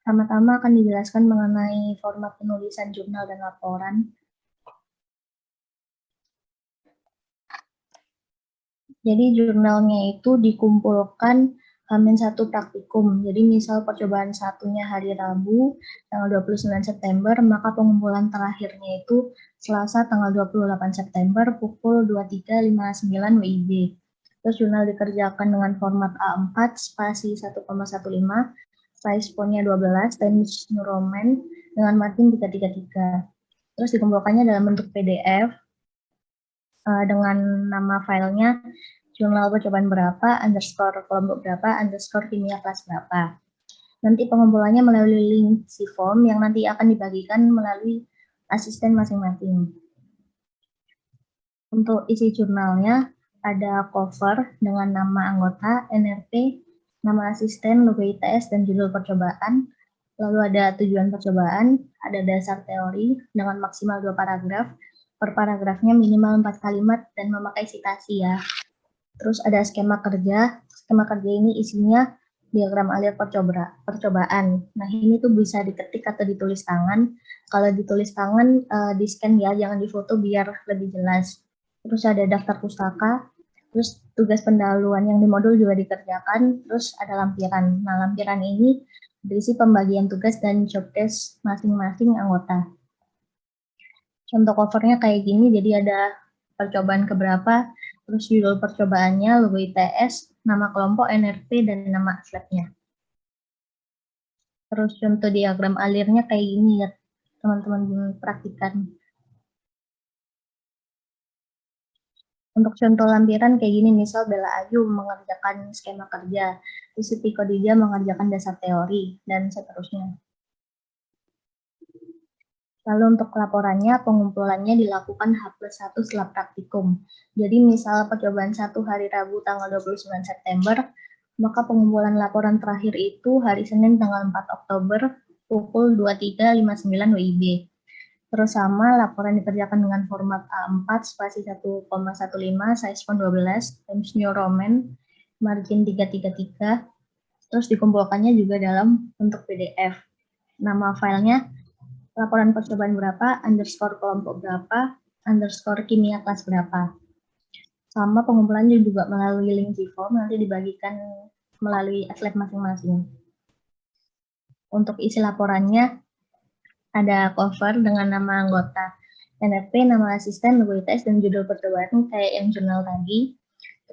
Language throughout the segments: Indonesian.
Pertama-tama akan dijelaskan mengenai format penulisan jurnal dan laporan. Jadi jurnalnya itu dikumpulkan H-1 praktikum. Jadi misal percobaan satunya hari Rabu tanggal 29 September, maka pengumpulan terakhirnya itu Selasa tanggal 28 September pukul 23.59 WIB. Terus jurnal dikerjakan dengan format A4 spasi 1,15, size fontnya 12, Times New Roman dengan margin 333. Terus dikumpulkannya dalam bentuk PDF dengan nama filenya jurnal percobaan berapa, underscore kelompok berapa, underscore kimia kelas berapa. Nanti pengumpulannya melalui link si form yang nanti akan dibagikan melalui asisten masing-masing. Untuk isi jurnalnya ada cover dengan nama anggota, NRP, nama asisten, logo ITS, dan judul percobaan. Lalu ada tujuan percobaan, ada dasar teori dengan maksimal 2 paragraf. Per paragrafnya minimal 4 kalimat dan memakai citasi ya. Terus ada skema kerja. Skema kerja ini isinya diagram alir percobaan. Nah, ini tuh bisa diketik atau ditulis tangan. Kalau ditulis tangan, di-scan ya, jangan difoto biar lebih jelas. Terus ada daftar pustaka. Terus tugas pendahuluan yang di modul juga dikerjakan. Terus ada lampiran. Nah, lampiran ini berisi pembagian tugas dan job desk masing-masing anggota. Contoh covernya kayak gini, jadi ada percobaan keberapa, terus judul percobaannya, logo ITS, nama kelompok, NRP, dan nama labnya. Terus contoh diagram alirnya kayak gini ya, teman-teman praktikan. Untuk contoh lampiran kayak gini, misal Bella Ayu mengerjakan skema kerja, terus Siti Khadijah mengerjakan dasar teori, dan seterusnya. Lalu untuk laporannya, pengumpulannya dilakukan H+1 setelah praktikum. Jadi misal percobaan 1 hari Rabu tanggal 29 September, maka pengumpulan laporan terakhir itu hari Senin tanggal 4 Oktober pukul 23.59 WIB. Terus sama, laporan dikerjakan dengan format A4 spasi 1,15, size font 12, Times New Roman, margin 333, terus dikumpulkannya juga dalam bentuk PDF. Nama filenya laporan percobaan berapa, underscore kelompok berapa, underscore kimia kelas berapa. Sama pengumpulannya juga melalui link form, nanti dibagikan melalui atlet masing-masing. Untuk isi laporannya, ada cover dengan nama anggota, NRP, nama asisten, logo ITS, dan judul percobaan kayak yang jurnal tadi.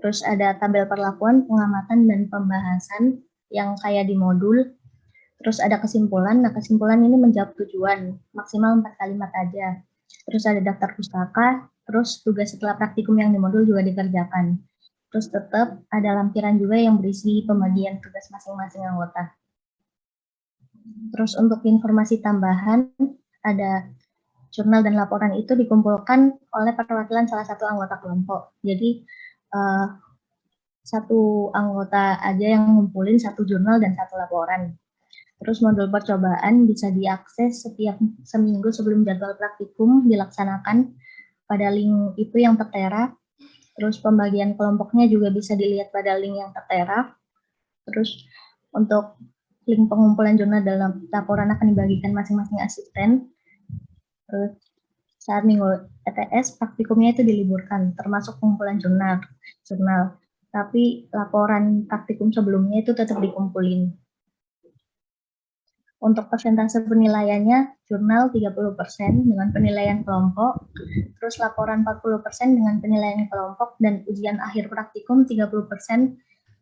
Terus ada tabel perlakuan, pengamatan, dan pembahasan yang kayak di modul. Terus ada kesimpulan, nah kesimpulan ini menjawab tujuan, maksimal 4 kalimat aja. Terus ada daftar pustaka, terus tugas setelah praktikum yang di modul juga dikerjakan. Terus tetap ada lampiran juga yang berisi pembagian tugas masing-masing anggota. Terus untuk informasi tambahan, ada jurnal dan laporan itu dikumpulkan oleh perwakilan salah satu anggota kelompok. Jadi satu anggota aja yang ngumpulin satu jurnal dan satu laporan. Terus modul percobaan bisa diakses setiap seminggu sebelum jadwal praktikum dilaksanakan pada link itu yang tertera. Terus pembagian kelompoknya juga bisa dilihat pada link yang tertera. Terus untuk link pengumpulan jurnal dalam laporan akan dibagikan masing-masing asisten. Terus saat minggu ETS praktikumnya itu diliburkan, termasuk pengumpulan jurnal. Tapi laporan praktikum sebelumnya itu tetap dikumpulin. Untuk persentase penilaiannya, jurnal 30% dengan penilaian kelompok, terus laporan 40% dengan penilaian kelompok, dan ujian akhir praktikum 30%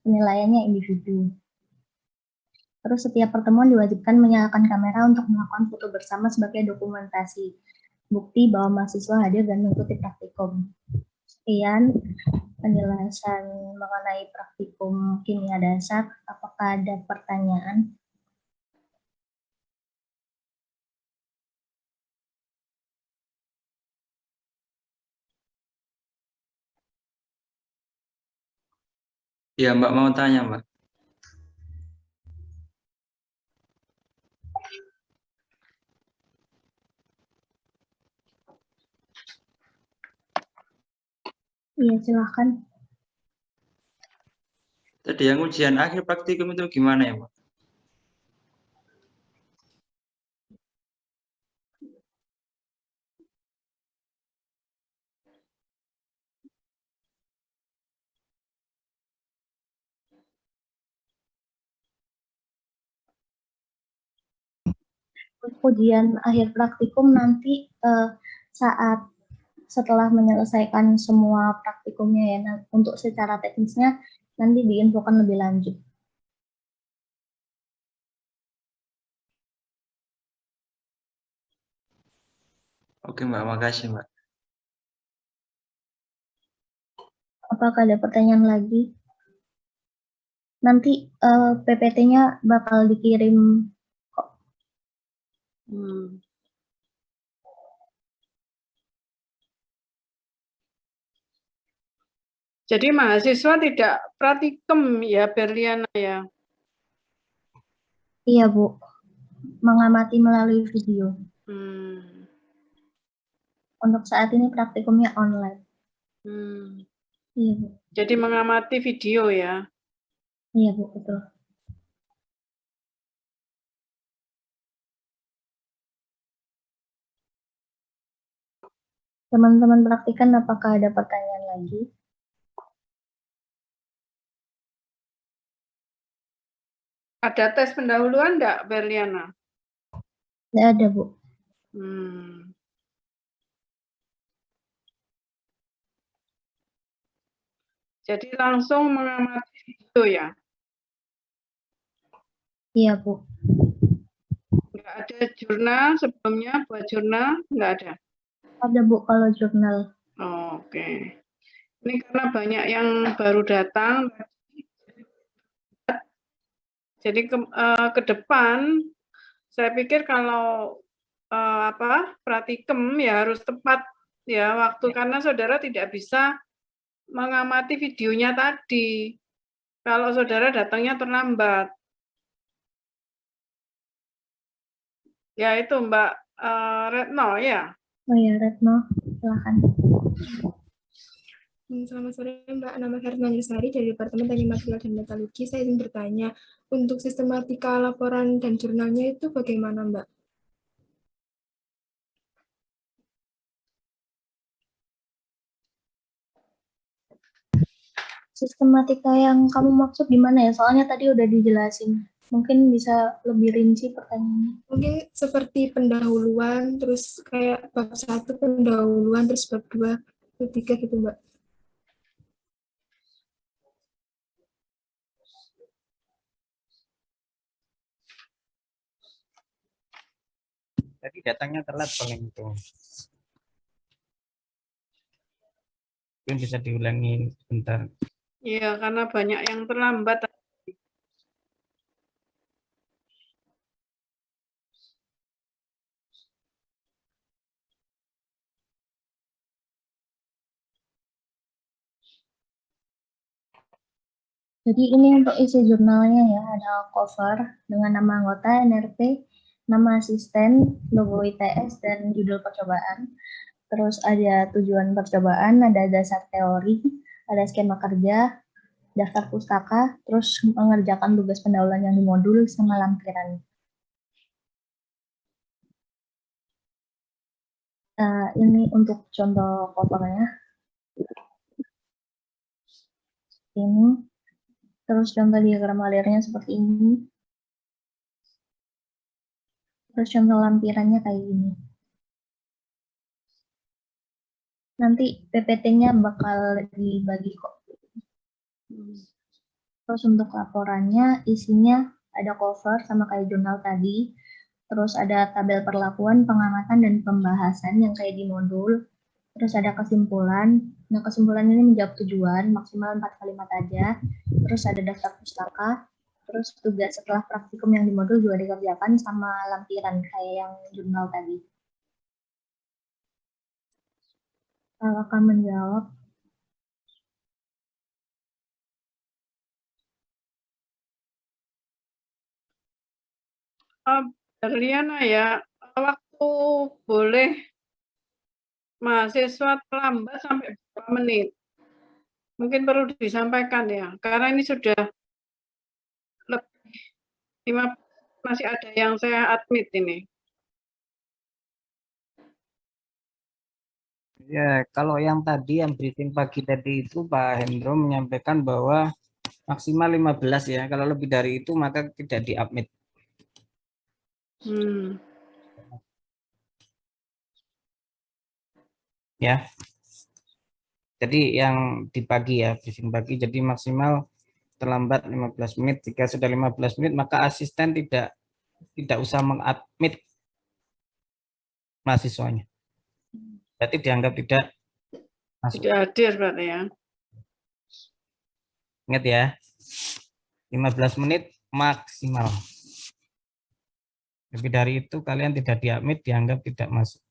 penilaiannya individu. Terus setiap pertemuan diwajibkan menyalakan kamera untuk melakukan foto bersama sebagai dokumentasi, bukti bahwa mahasiswa hadir dan mengikuti praktikum. Sekian penjelasan mengenai praktikum kimia dasar. Apakah ada pertanyaan? Ya, Mbak mau tanya, Mbak. Iya, silahkan. Tadi yang ujian akhir praktikum itu gimana ya, Mbak? ujian akhir praktikum nanti saat setelah menyelesaikan semua praktikumnya ya, untuk secara teknisnya nanti diinfokan lebih lanjut. Oke Mbak, makasih Mbak. Apakah ada pertanyaan lagi? Nanti PPT-nya bakal dikirim kok. Jadi mahasiswa tidak praktikum ya, Berliana ya? Iya Bu, mengamati melalui video. Untuk saat ini praktikumnya online. Iya Bu. Jadi mengamati video ya? Iya Bu, betul. Teman-teman praktikan, apakah ada pertanyaan lagi? Ada tes pendahuluan enggak, Berliana? Tidak ada Bu. Jadi langsung mengamati video ya? Iya Bu. Enggak ada jurnal sebelumnya, buat jurnal? Enggak ada? Ada Bu kalau jurnal. Oke. Ini karena banyak yang baru datang, jadi ke depan saya pikir kalau praktikum ya harus tepat ya waktu, karena saudara tidak bisa mengamati videonya tadi kalau saudara datangnya terlambat. Ya itu Mbak Retno ya. Oh ya, Retno, silakan. Selamat sore Mbak, nama saya Retno Anjasari dari Departemen Teknik Material dan Metalurgi. Saya ingin bertanya, untuk sistematika laporan dan jurnalnya itu bagaimana Mbak? Sistematika yang kamu maksud gimana ya? Soalnya tadi udah dijelasin. Mungkin bisa lebih rinci pertanyaannya. Mungkin seperti pendahuluan, terus kayak bab 1 pendahuluan, terus bab 2, bab 3 gitu Mbak. Tadi datangnya telat paling itu. Mungkin bisa diulangi sebentar. Iya, karena banyak yang terlambat. Jadi ini untuk isi jurnalnya ya, ada cover dengan nama anggota, NRP, nama asisten, logo ITS, dan judul percobaan. Terus ada tujuan percobaan, ada dasar teori, ada skema kerja, daftar pustaka, terus mengerjakan tugas pendahuluan yang di modul, sama lampiran. Ini untuk contoh covernya. Ini. Terus contoh diagram alirnya seperti ini. Terus contoh lampirannya kayak gini. Nanti PPT-nya bakal dibagi kok. Terus untuk laporannya isinya ada cover sama kayak jurnal tadi. Terus ada tabel perlakuan, pengamatan, dan pembahasan yang kayak di modul. Terus ada kesimpulan. Nah, kesimpulan ini menjawab tujuan, maksimal 4 kalimat aja. Terus ada daftar pustaka. Terus tugas setelah praktikum yang di modul juga dikerjakan sama lampiran kayak yang jurnal tadi. Kalau akan menjawab. Berliana ya, waktu boleh mahasiswa terlambat sampai berapa menit? Mungkin perlu disampaikan ya, karena ini sudah lebih 15, masih ada yang saya admit ini. Ya, kalau yang tadi yang briefing pagi tadi itu Pak Hendro menyampaikan bahwa maksimal 15 ya. Kalau lebih dari itu maka tidak di-admit. Ya. Jadi yang di pagi ya, briefing pagi, jadi maksimal terlambat 15 menit. Jika sudah 15 menit, maka asisten tidak usah mengadmit mahasiswanya. Berarti dianggap tidak masuk. Tidak hadir berarti ya. Ingat ya, 15 menit maksimal. Lebih dari itu kalian tidak diadmit, dianggap tidak masuk.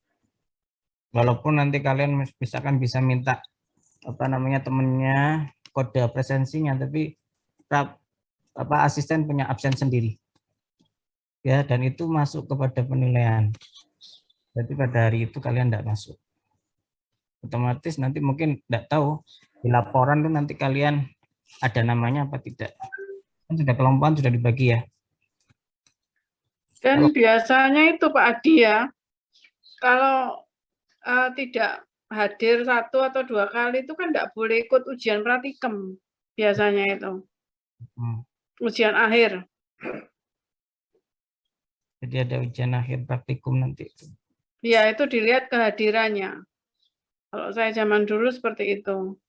Walaupun nanti kalian misalkan bisa minta temennya kode presensinya, tapi asisten punya absen sendiri. Ya, dan itu masuk kepada penilaian. Berarti pada hari itu kalian tidak masuk. Otomatis nanti mungkin tidak tahu di laporan tuh nanti kalian ada namanya apa tidak. Kan sudah kelompokan, sudah dibagi ya. Dan biasanya itu Pak Adi ya, kalau tidak hadir 1 atau 2 kali itu kan tidak boleh ikut ujian praktikum biasanya itu. Ujian akhir. Jadi ada ujian akhir praktikum nanti. Ya, itu dilihat kehadirannya. Kalau saya zaman dulu seperti itu.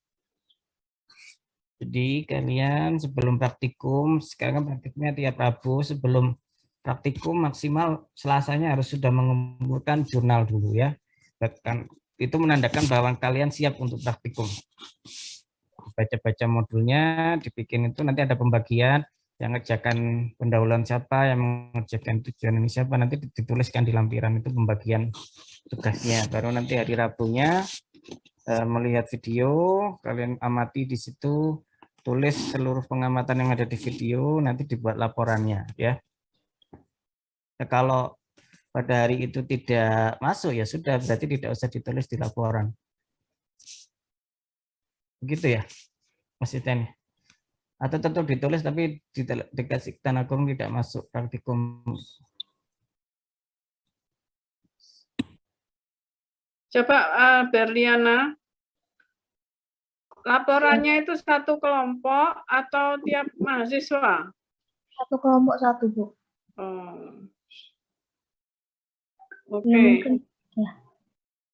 Jadi kalian sebelum praktikum, sekarang kan praktikumnya tiap Rabu, sebelum praktikum maksimal Selasanya harus sudah mengumpulkan jurnal dulu ya. Itu menandakan bahwa kalian siap untuk praktikum. Baca-baca modulnya, dibikin itu nanti ada pembagian, yang ngerjakan pendahuluan siapa, yang mengerjakan tujuan ini siapa, nanti dituliskan di lampiran itu pembagian tugasnya. Baru nanti hari Rabunya melihat video, kalian amati di situ, tulis seluruh pengamatan yang ada di video, nanti dibuat laporannya ya. Nah, kalau pada hari itu tidak masuk ya sudah, berarti tidak usah ditulis di laporan. Begitu ya, Mas Iten. Atau tetap ditulis tapi dikasih tanda kurung tidak masuk praktikum. Coba Berliana, laporannya itu satu kelompok atau tiap mahasiswa? Satu kelompok satu, Bu. Oh. Ya, Oke.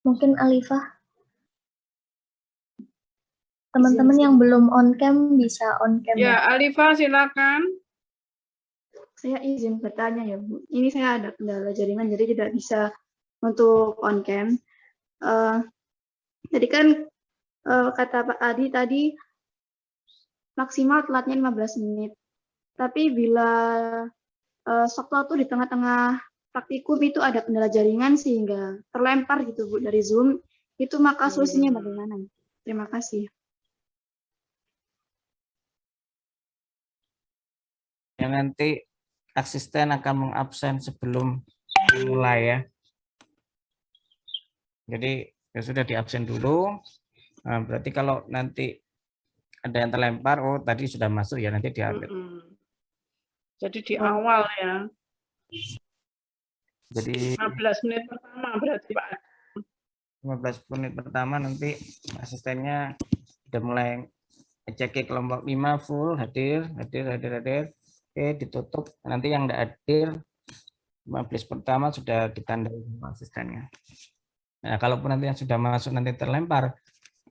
mungkin Alifah. Teman-teman yang belum on cam bisa on cam Ya, Alifah silakan. Saya izin bertanya ya Bu. Ini saya ada kendala jaringan jadi tidak bisa untuk on cam. Jadi kan kata Pak Adi tadi maksimal telatnya 15 menit. Tapi bila sewaktu di tengah-tengah praktikum itu ada kendala jaringan sehingga terlempar gitu Bu dari Zoom, itu maka solusinya bagaimana? Terima kasih. Ya, nanti asisten akan mengabsen sebelum mulai ya. Jadi ya sudah diabsen dulu. Nah, berarti kalau nanti ada yang terlempar, oh tadi sudah masuk ya, nanti diambil. Jadi di awal ya. Jadi 15 menit pertama berarti Pak. 15 menit pertama nanti asistennya sudah mulai cek kelompok 5 full hadir. Oke, ditutup. Nanti yang tidak hadir 15 pertama sudah ditandai sama asistennya. Nah, kalaupun nanti yang sudah masuk nanti terlempar,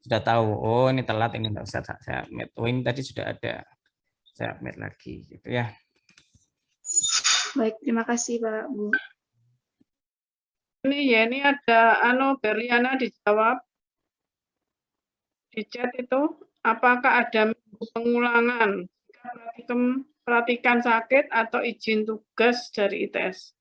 sudah tahu, oh ini telat, ini tidak usah saya admit. Oh ini tadi sudah ada, saya admit lagi, gitu ya. Baik, terima kasih Pak Bu. Ini ada Berliana dijawab di chat itu, apakah ada pengulangan perhatikan sakit atau izin tugas dari ITS?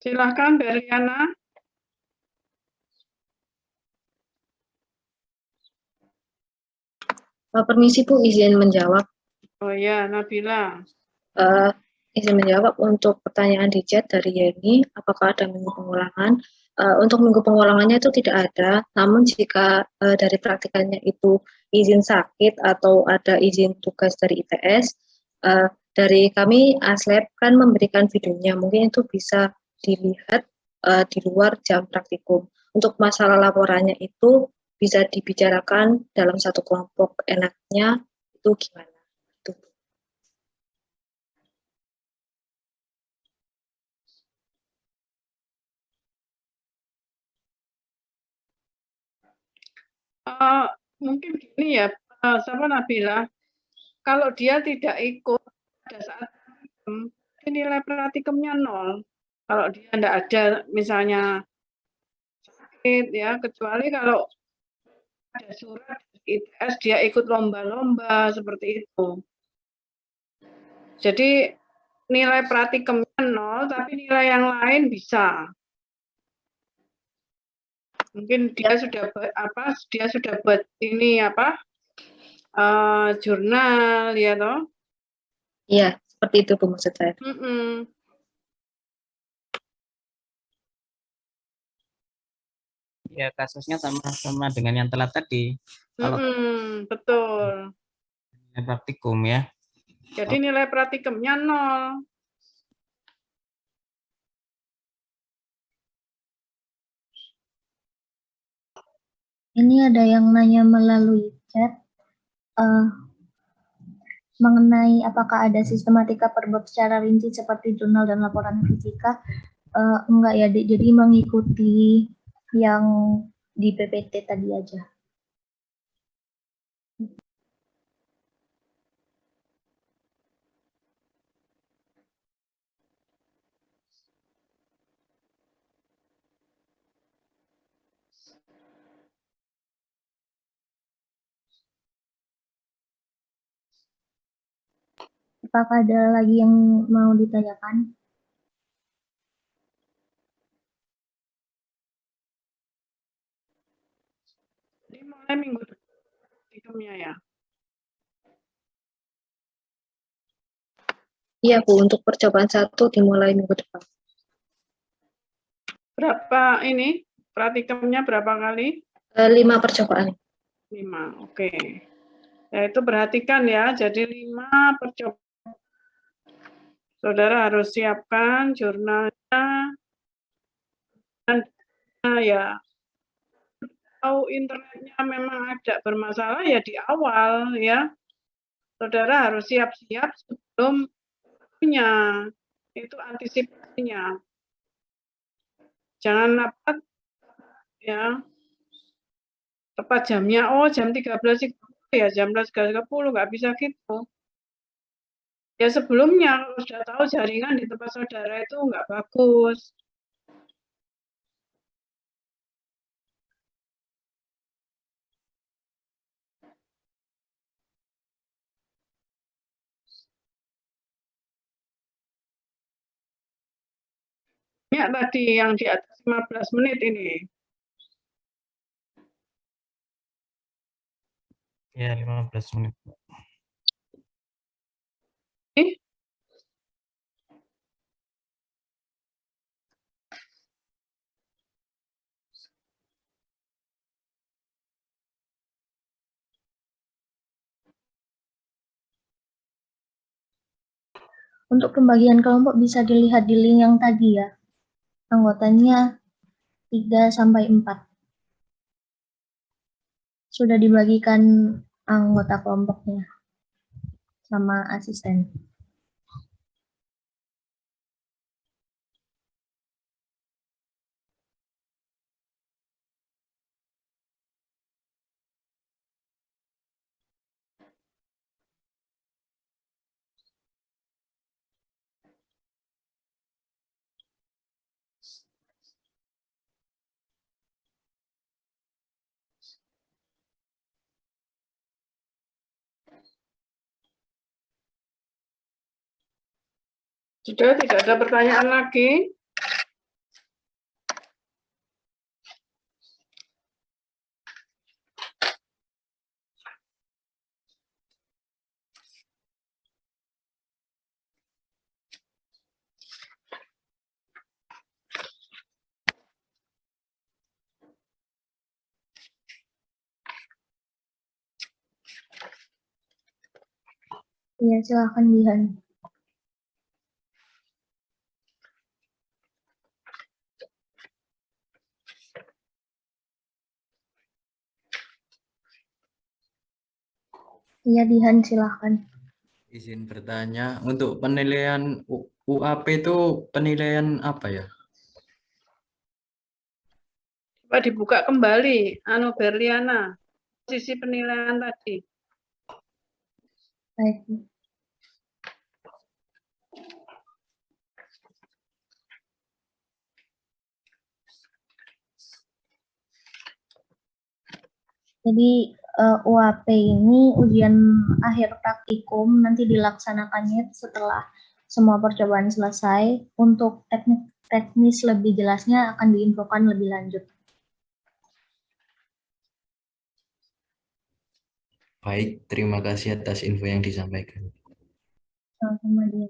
Silakan Berliana. Permisi Bu, izin menjawab. Oh ya, Nabila. Izin menjawab untuk pertanyaan di chat dari Yeni, apakah ada minggu pengulangan? Untuk minggu pengulangannya itu tidak ada, namun jika dari praktikannya itu izin sakit atau ada izin tugas dari ITS, dari kami ASLab kan memberikan videonya, mungkin itu bisa dilihat di luar jam praktikum. Untuk masalah laporannya itu bisa dibicarakan dalam satu kelompok, enaknya itu gimana? Tuh. Mungkin gini ya, siapa Nabila, kalau dia tidak ikut pada saat praktikum, nilai praktikumnya 0. Kalau dia tidak ada misalnya sakit ya, kecuali kalau ada surat ITS dia ikut lomba-lomba seperti itu. Jadi nilai praktikumnya 0, tapi nilai yang lain bisa. Mungkin dia sudah buat ini jurnal ya toh. Iya, seperti itu Bu maksud saya. Ya, kasusnya sama dengan yang telat tadi. Kalau Betul. praktikum ya. Jadi nilai praktikumnya 0. Ini ada yang nanya melalui chat mengenai apakah ada sistematika per bab secara rinci seperti jurnal dan laporan fisika. Enggak ya, jadi mengikuti yang di PPT tadi aja. Apakah ada lagi yang mau ditanyakan? Jadi mulai minggu depan praktikumnya ya. Iya Bu, untuk percobaan 1 dimulai minggu depan. Berapa ini? Praktikumnya berapa kali? 5 percobaan. 5, oke. Ya itu perhatikan ya, jadi 5 percobaan. Saudara harus siapkan jurnalnya, dan ya tahu internetnya memang ada bermasalah ya di awal ya. Saudara harus siap-siap sebelum punya, itu antisipasinya. Jangan ya tepat jamnya, jam 13.30 ya, jam 13.30 nggak bisa gitu. Ya sebelumnya kalau sudah tahu jaringan di tempat saudara itu nggak bagus. Ya tadi yang di atas 15 menit ini. Ya, 15 menit. Untuk pembagian kelompok bisa dilihat di link yang tadi ya. Anggotanya 3-4. Sudah dibagikan anggota kelompoknya sama asisten. Sudah tidak ada pertanyaan lagi? Iya, silakan Dian. Iya, Dihan, silahkan. Izin bertanya, untuk penilaian UAP itu penilaian apa ya? Coba dibuka kembali, Berliana, sisi penilaian tadi. Baik. Jadi UAP ini ujian akhir praktikum nanti dilaksanakannya setelah semua percobaan selesai. Untuk teknis lebih jelasnya akan diinfokan lebih lanjut. Baik, terima kasih atas info yang disampaikan. Sama dia.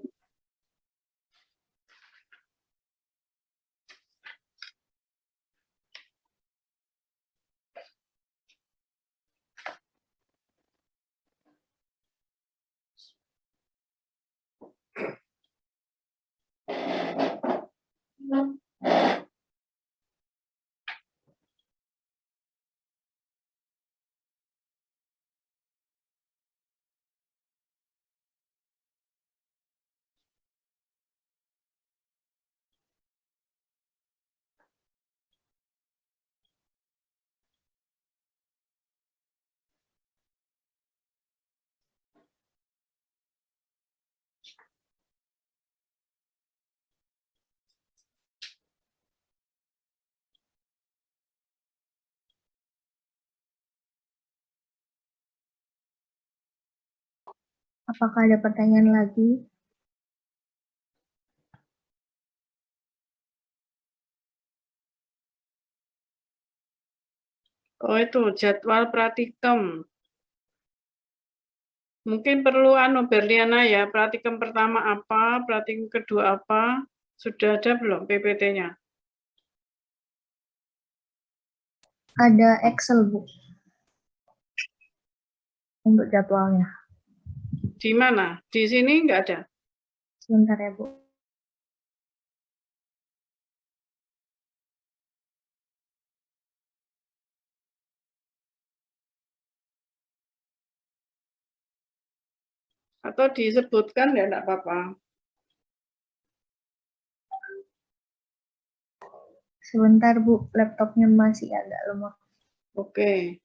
Apakah ada pertanyaan lagi? Oh itu jadwal praktikum. Mungkin perlu Berliana ya, praktikum pertama apa, praktikum kedua apa, sudah ada belum PPT-nya? Ada Excel, Bu, untuk jadwalnya. Di mana? Di sini nggak ada? Sebentar ya, Bu. Atau disebutkan ya enggak apa-apa. Sebentar, Bu. Laptopnya masih agak lemot. Oke.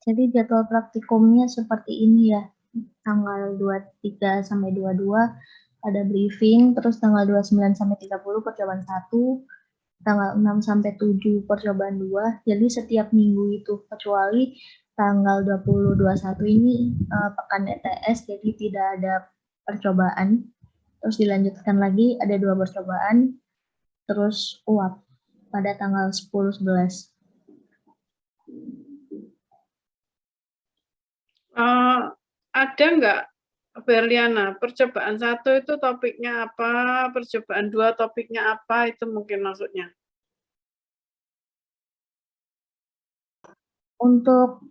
Jadi jadwal praktikumnya seperti ini ya. Tanggal 23 sampai 22 ada briefing, terus tanggal 29 sampai 30 percobaan 1, tanggal 6 sampai 7 percobaan 2. Jadi setiap minggu itu kecuali tanggal 20-21 ini pekan ETS, jadi tidak ada percobaan. Terus dilanjutkan lagi ada 2 percobaan, terus UAP pada tanggal 10-11. Ada nggak Berliana, percobaan 1 itu topiknya apa, percobaan 2 topiknya apa, itu mungkin maksudnya. Untuk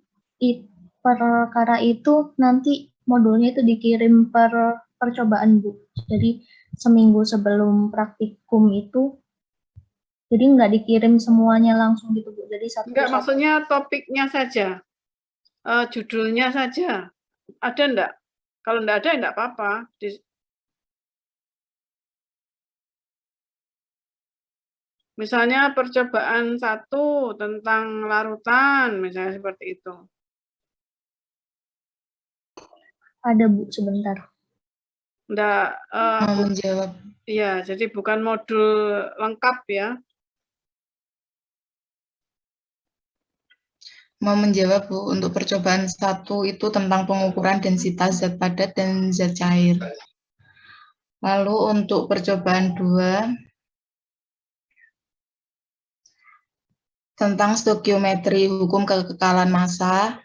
perkara itu nanti modulnya itu dikirim per percobaan, Bu. Jadi seminggu sebelum praktikum itu, jadi nggak dikirim semuanya langsung gitu, Bu. Jadi Enggak, satu-satu. maksudnya topiknya saja, judulnya saja. Ada enggak? Kalau enggak ada, enggak apa-apa. Misalnya percobaan 1 tentang larutan, misalnya seperti itu. Ada Bu, sebentar. Enggak, Mau menjawab. iya, jadi bukan modul lengkap ya. Mau menjawab Bu, untuk percobaan 1 itu tentang pengukuran densitas zat padat dan zat cair. Lalu untuk percobaan 2 tentang stokiometri hukum kekekalan massa.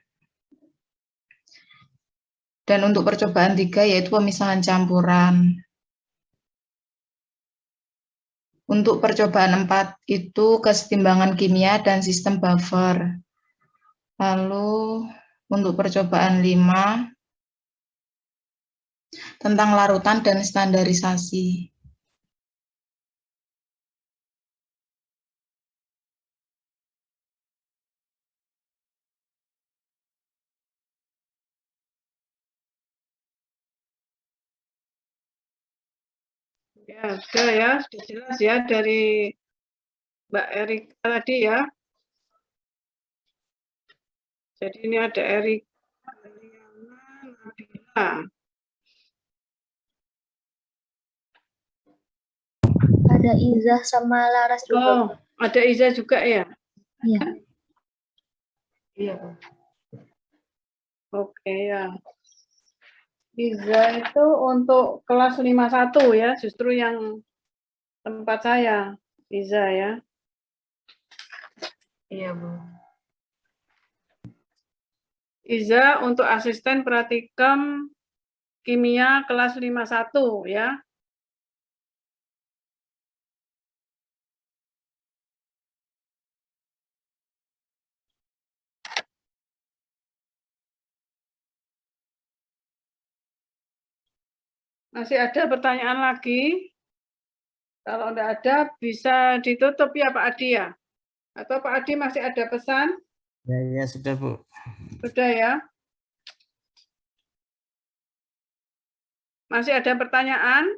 Dan untuk percobaan 3 yaitu pemisahan campuran. Untuk percobaan 4 itu kesetimbangan kimia dan sistem buffer. Lalu untuk percobaan 5 tentang larutan dan standarisasi. Ya, sudah ya, sudah jelas ya dari Mbak Erika tadi ya. Jadi ini ada Erika, Eliana, Nabila. Ada Izah sama Laras juga. Oh, ada Iza juga ya? Iya. Iya, Bu. Oke ya. Iza itu untuk kelas 51 ya, justru yang tempat saya, Iza ya. Iya, Bu. Iza untuk asisten praktikum kimia kelas 51 ya. Masih ada pertanyaan lagi? Kalau enggak ada bisa ditutup ya Pak Adi ya? Atau Pak Adi masih ada pesan? Ya, sudah Bu. Sudah ya? Masih ada pertanyaan?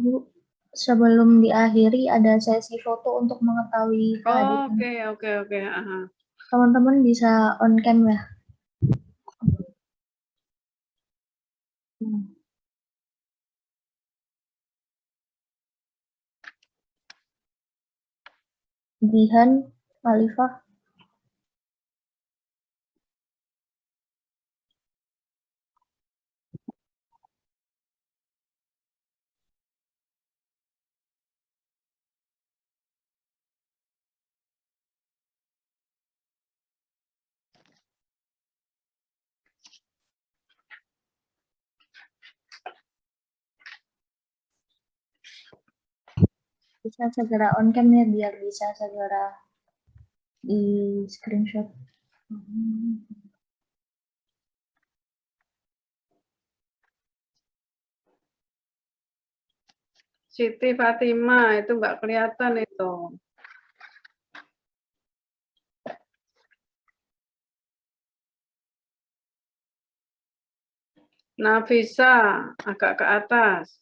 Bu, sebelum diakhiri ada sesi foto untuk mengetahui Oh, kehadiran. oke. Aha. Teman-teman bisa on cam ya. Jihan, Alifah. Bisa segera on cam ya biar bisa segera di screenshot. Siti Fatima itu enggak kelihatan itu. Nafisa agak ke atas.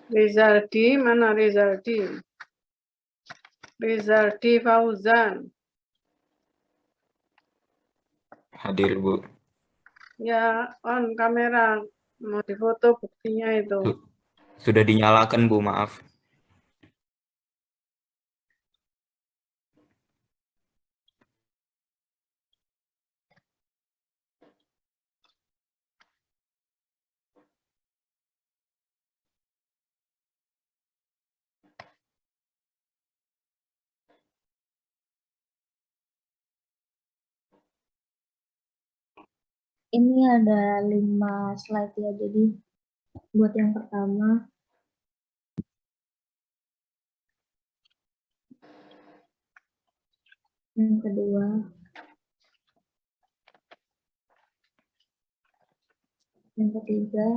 Rizaldi, mana Rizaldi? Rizaldi Fauzan. Hadir, Bu. Ya, on kamera. Mau difoto buktinya itu. Sudah dinyalakan, Bu, maaf. Ini ada 5 slide ya, jadi buat yang pertama. Yang kedua. Yang ketiga.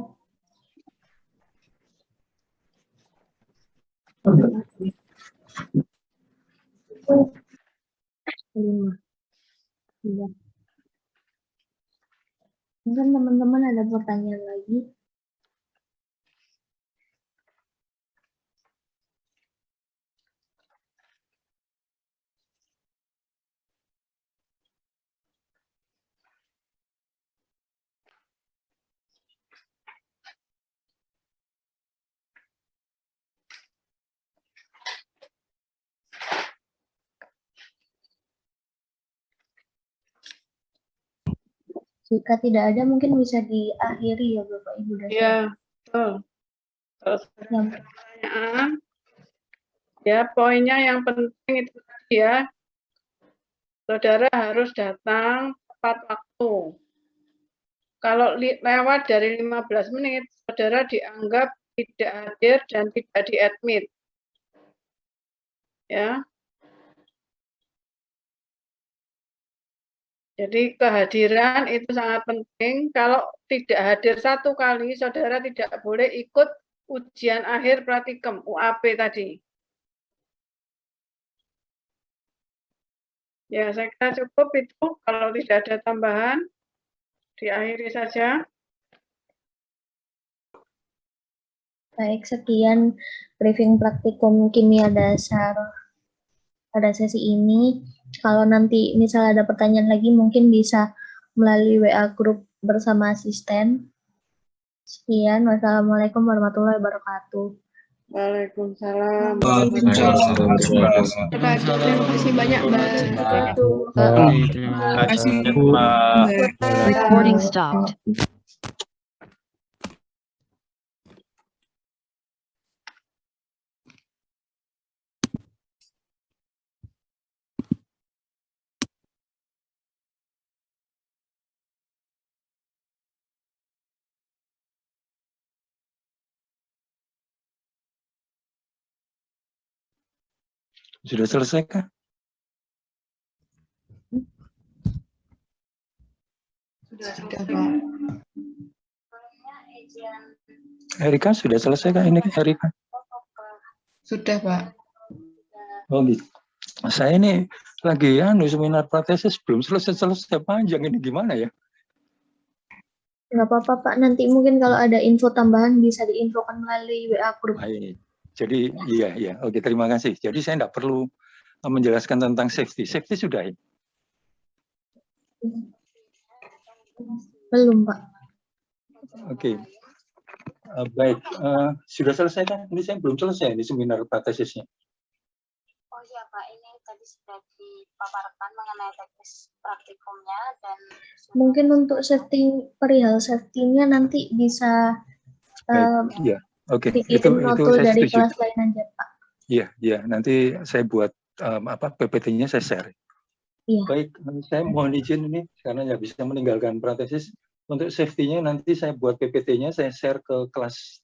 5. Iya. Mungkin teman-teman ada pertanyaan lagi? Jika tidak ada, mungkin bisa diakhiri ya Bapak Ibu dosen. Ya, betul. Terus Yang pertanyaan, ya poinnya yang penting itu tadi ya, saudara harus datang tepat waktu. Kalau lewat dari 15 menit, saudara dianggap tidak hadir dan tidak diadmit. Ya. Jadi kehadiran itu sangat penting. Kalau tidak hadir 1 kali, saudara tidak boleh ikut ujian akhir praktikum UAP tadi. Ya, saya kira cukup itu. Kalau tidak ada tambahan, diakhiri saja. baik, sekian briefing praktikum kimia dasar pada sesi ini. Kalau nanti misal ada pertanyaan lagi, mungkin bisa melalui WA grup bersama asisten. Sekian, wassalamualaikum warahmatullahi wabarakatuh. Waalaikumsalam. Terima kasih banyak, Mbak. Terima kasih, Bu. Recording stopped. Sudah selesai kah? Sudah, Pak. Erika, sudah selesai kah ini, Erika? Sudah, Pak. Oh gitu. Saya ini lagi seminar pratesis belum selesai panjang ini, gimana ya? Nggak apa-apa Pak, nanti mungkin kalau ada info tambahan bisa diinfokan melalui WA grup. Baik. Jadi iya, oke, terima kasih. Jadi saya tidak perlu menjelaskan tentang safety. Safety sudah ya? Belum Pak. Oke. Baik, sudah selesai kan? Ini saya belum selesai di seminar praktesisnya. Oh iya Pak, ini tadi sudah dipaparkan mengenai teknis praktikumnya dan Mungkin untuk perihal safety-nya nanti bisa Iya, oke. dikirim Itu notul saya dari setuju. kelas lain aja Pak. Iya, nanti saya buat PPT-nya saya share. Iya. Baik, saya mohon izin ini karena nggak bisa meninggalkan pratesis. Untuk safety-nya nanti saya buat PPT-nya, saya share ke kelas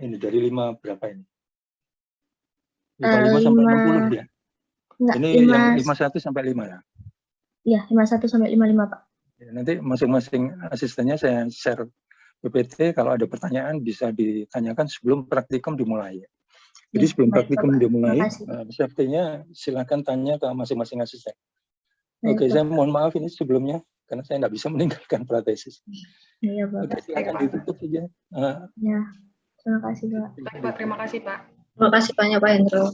ini dari 5 berapa ini? 55 sampai 60 ya? Enggak, Ini yang 51 sampai 5 ya? Iya, 51 sampai 55 Pak. Ya, nanti masing-masing asistennya saya share PPT, kalau ada pertanyaan bisa ditanyakan sebelum praktikum dimulai. Jadi sebelum praktikum dimulai, safety-nya silakan tanya ke masing-masing asisten. Oke, saya mohon maaf ini sebelumnya, karena saya tidak bisa meninggalkan pratesis. Iya, Pak. Oke, silakan ditutup saja. Ya, terima kasih, Pak. Baik, Pak. Terima kasih, Pak. Terima kasih banyak, Pak Hendro.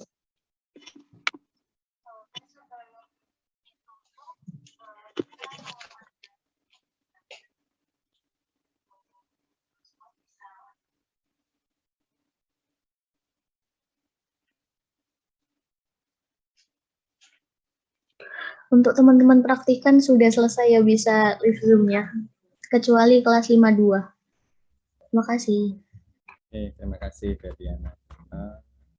Untuk teman-teman praktikan sudah selesai ya, bisa live Zoom-nya. Kecuali kelas 52. Terima kasih. Terima kasih, Mbak Diana.